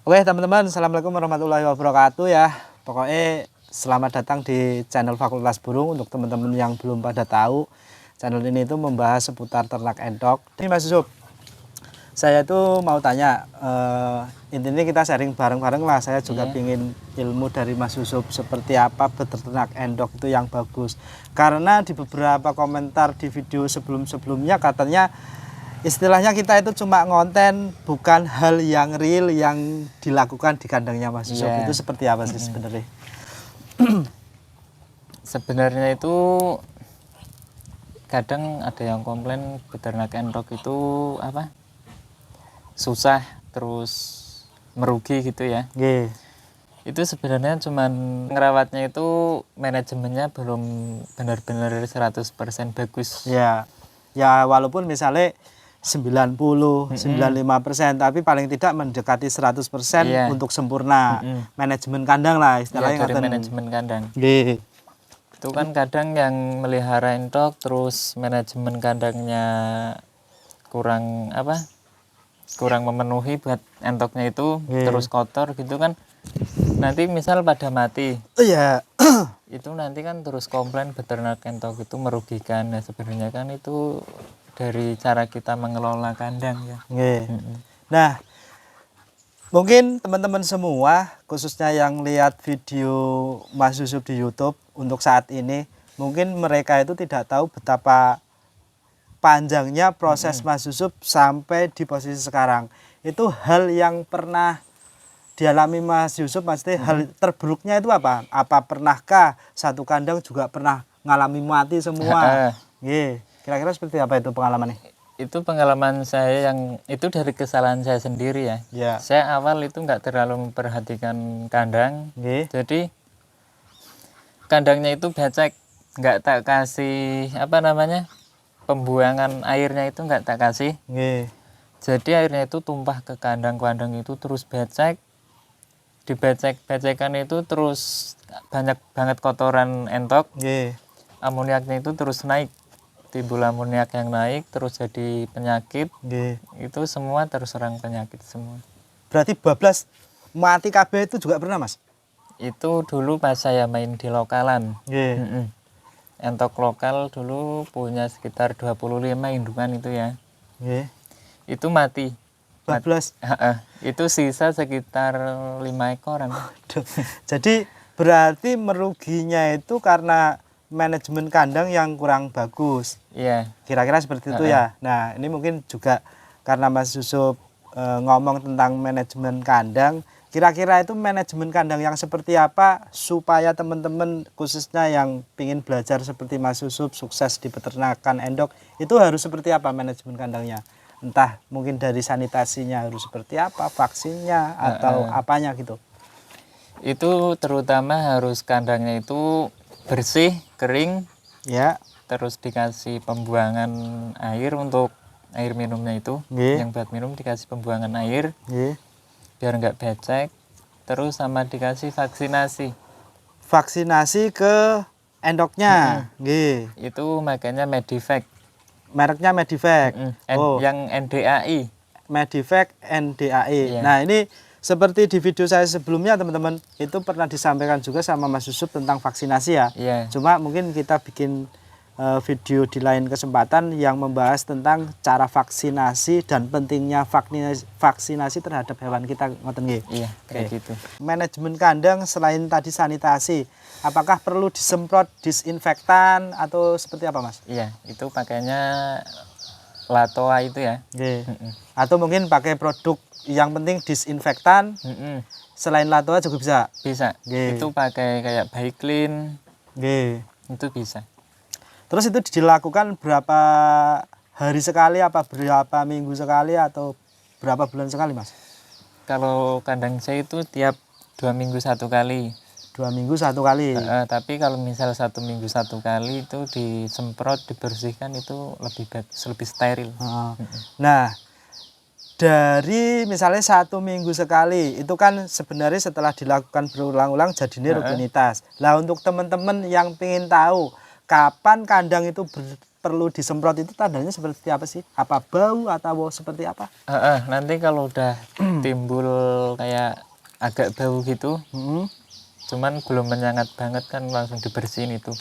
Oke teman-teman, assalamualaikum warahmatullahi wabarakatuh ya. Pokoknya selamat datang di channel Fakultas Burung. Untuk teman-teman yang belum pada tahu, channel ini itu membahas seputar ternak endok. Ini Mas Yusuf, saya tuh mau tanya, intinya kita sharing bareng-bareng lah. Saya juga pingin ilmu dari Mas Yusuf seperti apa beternak endok itu yang bagus. Karena di beberapa komentar di video sebelum-sebelumnya katanya istilahnya kita itu cuma ngonten, bukan hal yang real yang dilakukan di kandangnya Mas Yusuf. Itu seperti apa sih sebenarnya? Sebenarnya itu kadang ada yang komplain beternak endok itu apa? Susah terus merugi gitu ya. Itu sebenarnya cuman ngerawatnya itu manajemennya belum benar-benar 100% bagus. Ya walaupun misalnya 90, 95%, tapi paling tidak mendekati 100% untuk sempurna. Manajemen kandang lah istilahnya. Dari manajemen kandang. Itu kan kadang yang melihara endok terus manajemen kandangnya kurang memenuhi buat endoknya itu, terus kotor gitu kan. Nanti misal pada mati. Itu nanti kan terus komplain beternak endok itu merugikan. Nah, sebenarnya kan itu dari cara kita mengelola kandang ya. Nah, mungkin teman-teman semua khususnya yang lihat video Mas Yusuf di YouTube untuk saat ini, mungkin mereka itu tidak tahu betapa panjangnya proses Mas Yusuf sampai di posisi sekarang. Itu hal yang pernah dialami Mas Yusuf, maksudnya hal terburuknya itu apa? Apa pernahkah satu kandang juga pernah ngalami mati semua? Kira-kira seperti apa itu pengalamannya? Itu pengalaman saya yang itu dari kesalahan saya sendiri ya. Saya awal itu nggak terlalu memperhatikan kandang. Jadi kandangnya itu becek, nggak tak kasih pembuangan airnya itu nggak tak kasih. Jadi airnya itu tumpah ke kandang-kandang itu terus becek. Di becek-becekan itu terus banyak banget kotoran entok. Amoniaknya itu terus naik. Timbul amoniak yang naik terus jadi penyakit. Itu semua terserang penyakit semua. Berarti bablas mati KB itu juga pernah, Mas? Itu dulu pas saya main di lokalan. Entok lokal dulu punya sekitar 25 indukan itu ya. Itu mati. Bablas. Itu sisa sekitar 5 ekoran. Jadi berarti meruginya itu karena manajemen kandang yang kurang bagus. Kira-kira seperti itu ya. Nah, ini mungkin juga karena Mas Yusuf ngomong tentang manajemen kandang. Kira-kira itu manajemen kandang yang seperti apa supaya teman-teman khususnya yang ingin belajar seperti Mas Yusuf sukses di peternakan endok, itu harus seperti apa manajemen kandangnya? Entah mungkin dari sanitasinya harus seperti apa, vaksinnya atau apanya gitu. Itu terutama harus kandangnya itu bersih, kering, terus dikasih pembuangan air untuk air minumnya itu, yang buat minum dikasih pembuangan air, biar nggak becek, terus sama dikasih vaksinasi. Vaksinasi ke endoknya, itu makanya Medivac. Mereknya Medivac. Yang NDAI. Medivac NDAI. Nah ini seperti di video saya sebelumnya teman-teman, itu pernah disampaikan juga sama Mas Yusuf tentang vaksinasi ya. Cuma mungkin kita bikin video di lain kesempatan yang membahas tentang cara vaksinasi dan pentingnya vaksinasi terhadap hewan kita. Kayak gitu. Manajemen kandang selain tadi sanitasi, apakah perlu disemprot disinfektan atau seperti apa, Mas? Itu pakainya Latoa itu ya. Atau mungkin pakai produk yang penting disinfektan. Selain Latoa juga bisa. Itu pakai kayak Baiklin. Itu bisa. Terus itu dilakukan berapa hari sekali, apa berapa minggu sekali, atau berapa bulan sekali, Mas? Kalau kandang saya itu tiap 2 minggu 1 kali. 2 minggu 1 kali. Tapi kalau misal 1 minggu 1 kali itu disemprot, dibersihkan itu lebih bagus, lebih steril. Nah, dari misalnya 1 minggu sekali itu kan sebenarnya setelah dilakukan berulang-ulang jadinya rutinitas. Lah untuk teman-teman yang ingin tahu kapan kandang itu perlu disemprot itu tandanya seperti apa sih? Apa bau atau seperti apa? Nanti kalau udah timbul kayak agak bau gitu, cuman belum menyengat banget kan langsung dibersihin itu.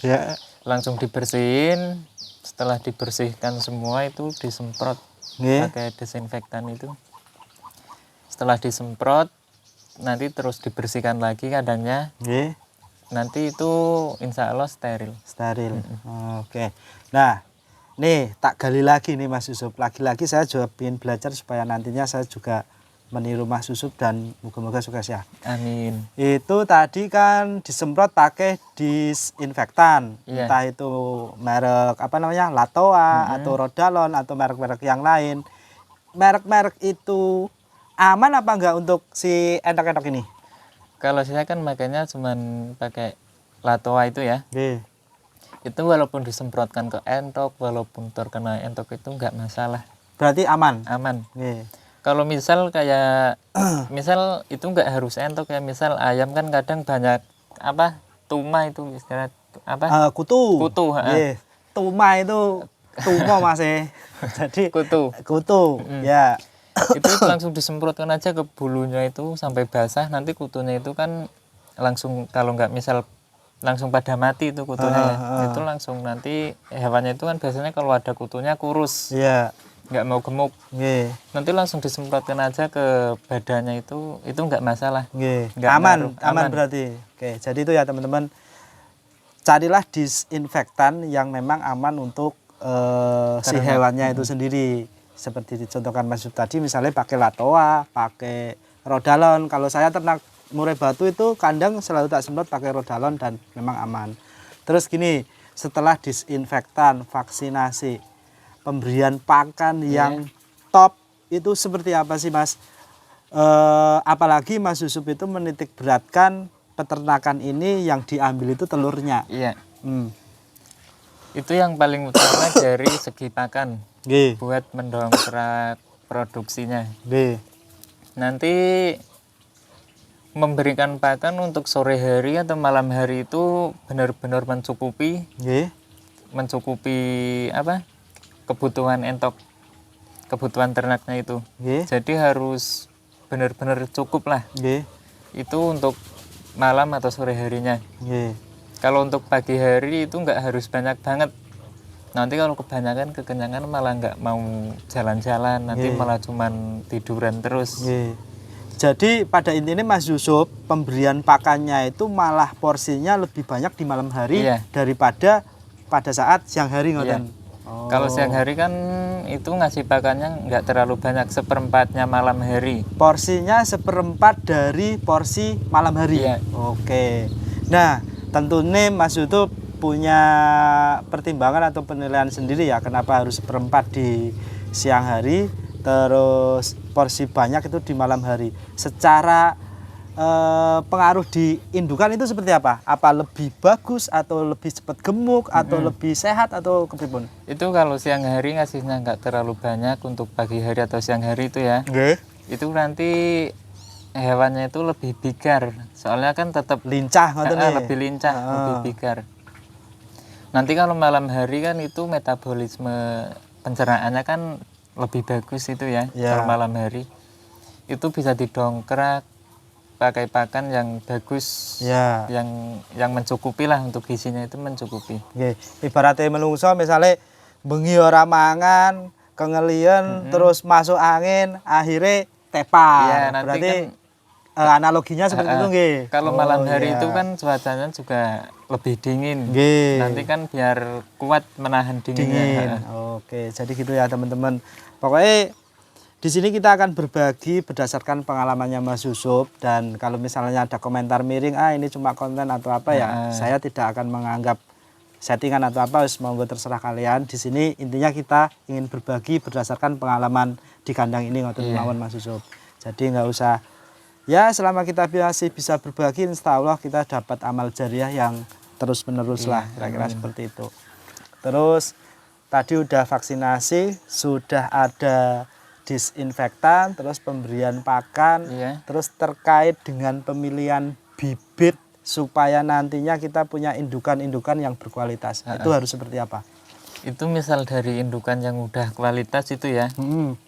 Ya. Langsung dibersihin, setelah dibersihkan semua itu disemprot pakai desinfektan itu. Setelah disemprot, nanti terus dibersihkan lagi kandangnya. Nanti itu insya Allah steril. Steril. Oke. Nah, nih tak gali lagi nih Mas Yusuf. Lagi-lagi saya juga ingin belajar supaya nantinya saya juga meniru Mas Yusuf dan moga-moga sukses ya. Amin. Itu tadi kan disemprot pakai disinfektan. Iya. Entah itu merek apa namanya? Latoa atau Rodalon atau merek-merek yang lain. Merek-merek itu aman apa enggak untuk si entok-entok ini? Kalau saya kan makanya cuman pakai Latoa itu ya. Nggih. Itu walaupun disemprotkan ke entok, walaupun terkena entok itu nggak masalah. Berarti aman. Aman. Nggih. Kalau misal kayak misal itu nggak harus entok ya, misal ayam kan kadang banyak apa tuma itu istilah apa Kutu. kutu Nggih. Tuma itu tumo Mas. Jadi kutu ya. itu langsung disemprotkan aja ke bulunya itu sampai basah, nanti kutunya itu kan langsung kalau nggak misal langsung pada mati itu kutunya ya. Itu langsung nanti hewannya itu kan biasanya kalau ada kutunya kurus, nggak mau gemuk. Nanti langsung disemprotkan aja ke badannya itu nggak masalah. Nggak Aman berarti. Oke, jadi itu ya teman-teman, carilah disinfektan yang memang aman untuk si hewannya itu sendiri. Seperti dicontohkan Mas Yusuf tadi, misalnya pakai Latoa, pakai Rodalon. Kalau saya ternak murai batu itu kandang selalu tak semprot pakai Rodalon dan memang aman. Terus gini, setelah disinfektan, vaksinasi, pemberian pakan yang top itu seperti apa sih Mas? Apalagi Mas Yusuf itu menitik beratkan peternakan ini yang diambil itu telurnya. Iya. Itu yang paling utama dari segi pakan. Buat mendongkrak produksinya. Nanti memberikan pakan untuk sore hari atau malam hari itu benar-benar mencukupi apa kebutuhan entok, kebutuhan ternaknya itu. Jadi harus benar-benar cukup lah. Itu untuk malam atau sore harinya. Kalau untuk pagi hari itu nggak harus banyak banget. Nanti kalau kebanyakan kekenyangan malah nggak mau jalan-jalan, nanti malah cuman tiduran terus. Jadi pada intinya Mas Yusuf, pemberian pakannya itu malah porsinya lebih banyak di malam hari daripada pada saat siang hari ngoten. Kalau siang hari kan itu ngasih pakannya nggak terlalu banyak, seperempatnya malam hari. Porsinya seperempat dari porsi malam hari. Oke. Nah, tentunya Mas Yusuf punya pertimbangan atau penilaian sendiri ya, kenapa harus seperempat di siang hari terus porsi banyak itu di malam hari. Secara pengaruh di indukan itu seperti apa? Apa lebih bagus atau lebih cepat gemuk atau lebih sehat atau kepripun? Itu kalau siang hari ngasihnya nggak terlalu banyak, untuk pagi hari atau siang hari itu ya. Itu nanti hewannya itu lebih bigar, soalnya kan tetap lincah lebih lincah, lebih bigar. Nanti kalau malam hari kan itu metabolisme pencernaannya kan lebih bagus itu ya. Kalau malam hari itu bisa didongkrak pakai pakan yang bagus, yang mencukupi lah, untuk gizinya itu mencukupi. Ibaratnya menungso misalnya bengi ora mangan, kengelian, terus masuk angin, akhirnya tepar. Berarti kan, analoginya seperti itu nggih. Kalau malam hari itu kan cuacanya juga lebih dingin. Nanti kan biar kuat menahan dinginnya. Oke, jadi gitu ya teman-teman. Pokoknya di sini kita akan berbagi berdasarkan pengalamannya Mas Yusuf, dan kalau misalnya ada komentar miring, ini cuma konten atau apa ya, saya tidak akan menganggap settingan atau apa, monggo terserah kalian. Di sini intinya kita ingin berbagi berdasarkan pengalaman di kandang ini ngoten mawon Mas Yusuf. Jadi nggak usah, ya selama kita masih bisa berbagi, insya Allah kita dapat amal jariah yang terus menerus lah, kira-kira seperti itu. Terus tadi udah vaksinasi, sudah ada disinfektan, terus pemberian pakan, terus terkait dengan pemilihan bibit supaya nantinya kita punya indukan-indukan yang berkualitas. Itu harus seperti apa? Itu misal dari indukan yang udah kualitas itu ya,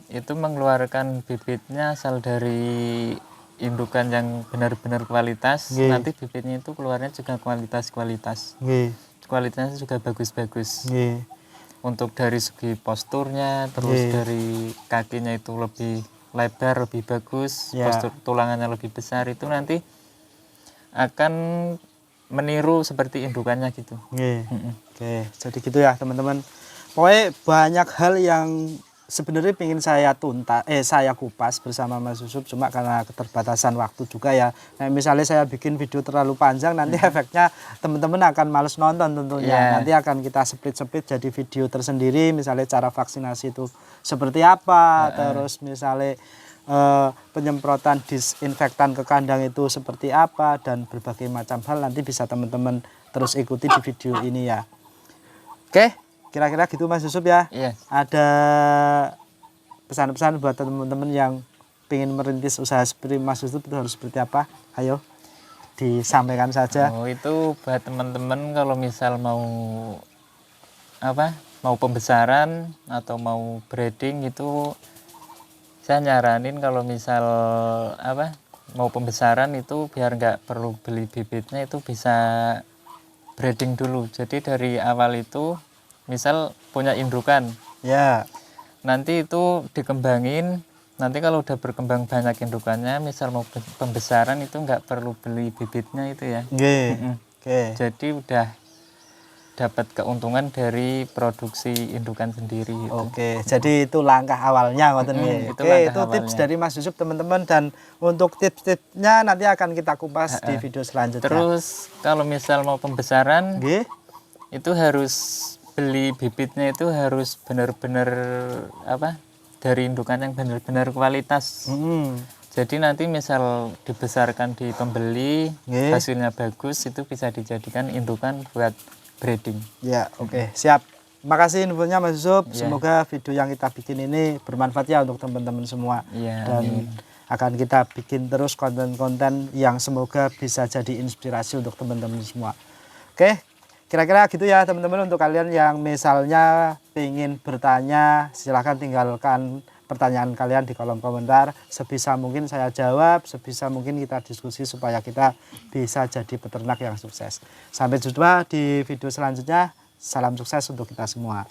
itu mengeluarkan bibitnya asal dari indukan yang benar-benar kualitas, nanti bibitnya itu keluarnya juga kualitas-kualitas. Kualitasnya juga bagus-bagus. Untuk dari segi posturnya, terus dari kakinya itu lebih lebar, lebih bagus, postur tulangannya lebih besar, itu nanti akan meniru seperti indukannya gitu. Oke, jadi gitu ya teman-teman. Pokoknya banyak hal yang sebenarnya ingin saya saya kupas bersama Mas Yusuf, cuma karena keterbatasan waktu juga ya. Nah, misalnya saya bikin video terlalu panjang, nanti efeknya teman-teman akan males nonton tentunya. Nanti akan kita split-split jadi video tersendiri, misalnya cara vaksinasi itu seperti apa, terus misalnya penyemprotan disinfektan ke kandang itu seperti apa, dan berbagai macam hal nanti bisa teman-teman terus ikuti di video ini ya. Oke, kira-kira gitu Mas Yusuf ya. Ada pesan-pesan buat teman-teman yang ingin merintis usaha seperti Mas Yusuf itu harus seperti apa? Ayo disampaikan saja. Itu buat teman-teman kalau misal mau mau pembesaran atau mau breeding itu saya nyaranin kalau misal mau pembesaran itu biar nggak perlu beli bibitnya, itu bisa breeding dulu. Jadi dari awal itu misal punya indukan, nanti itu dikembangin. Nanti kalau udah berkembang banyak indukannya, misal mau pembesaran itu nggak perlu beli bibitnya itu ya. Jadi udah dapat keuntungan dari produksi indukan sendiri gitu. Jadi itu langkah awalnya itu tips dari Mas Yusuf teman-teman, dan untuk tips-tipsnya nanti akan kita kupas di video selanjutnya. Terus kalau misal mau pembesaran itu harus beli bibitnya, itu harus benar-benar dari indukan yang benar-benar kualitas. Jadi nanti misal dibesarkan di pembeli, hasilnya bagus, itu bisa dijadikan indukan buat breeding. Siap. Makasih infonya Mas Yusuf. Semoga video yang kita bikin ini bermanfaat ya untuk teman-teman semua. Dan akan kita bikin terus konten-konten yang semoga bisa jadi inspirasi untuk teman-teman semua. Kira-kira gitu ya teman-teman. Untuk kalian yang misalnya ingin bertanya, silahkan tinggalkan pertanyaan kalian di kolom komentar. Sebisa mungkin saya jawab, sebisa mungkin kita diskusi supaya kita bisa jadi peternak yang sukses. Sampai jumpa di video selanjutnya. Salam sukses untuk kita semua.